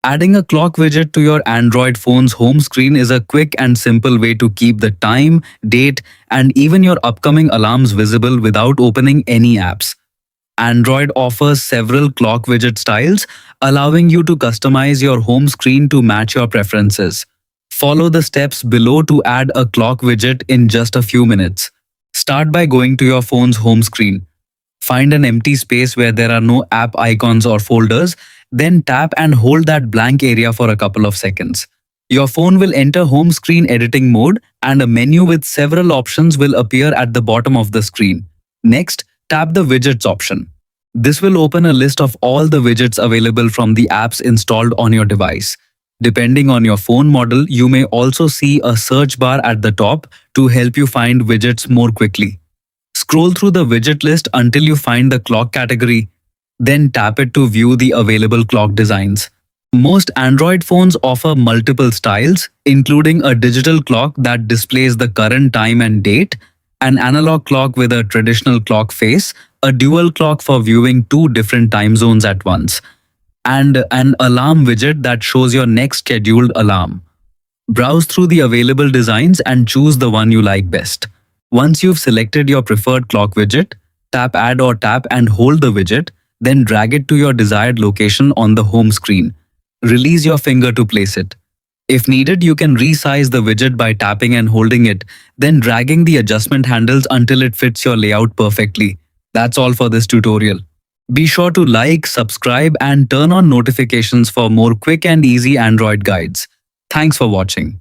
Adding a clock widget to your Android phone's home screen is a quick and simple way to keep the time, date, and even your upcoming alarms visible without opening any apps. Android offers several clock widget styles, allowing you to customize your home screen to match your preferences. Follow the steps below to add a clock widget in just a few minutes. Start by going to your phone's home screen. Find an empty space where there are no app icons or folders, then tap and hold that blank area for a couple of seconds. Your phone will enter home screen editing mode and a menu with several options will appear at the bottom of the screen. Next, tap the Widgets option. This will open a list of all the widgets available from the apps installed on your device. Depending on your phone model, you may also see a search bar at the top to help you find widgets more quickly. Scroll through the widget list until you find the clock category, then tap it to view the available clock designs. Most Android phones offer multiple styles, including a digital clock that displays the current time and date, an analog clock with a traditional clock face, a dual clock for viewing two different time zones at once, and an alarm widget that shows your next scheduled alarm. Browse through the available designs and choose the one you like best. Once you've selected your preferred clock widget, tap Add or tap and hold the widget, then drag it to your desired location on the home screen. Release your finger to place it. If needed, you can resize the widget by tapping and holding it, then dragging the adjustment handles until it fits your layout perfectly. That's all for this tutorial. Be sure to like, subscribe, and turn on notifications for more quick and easy Android guides. Thanks for watching.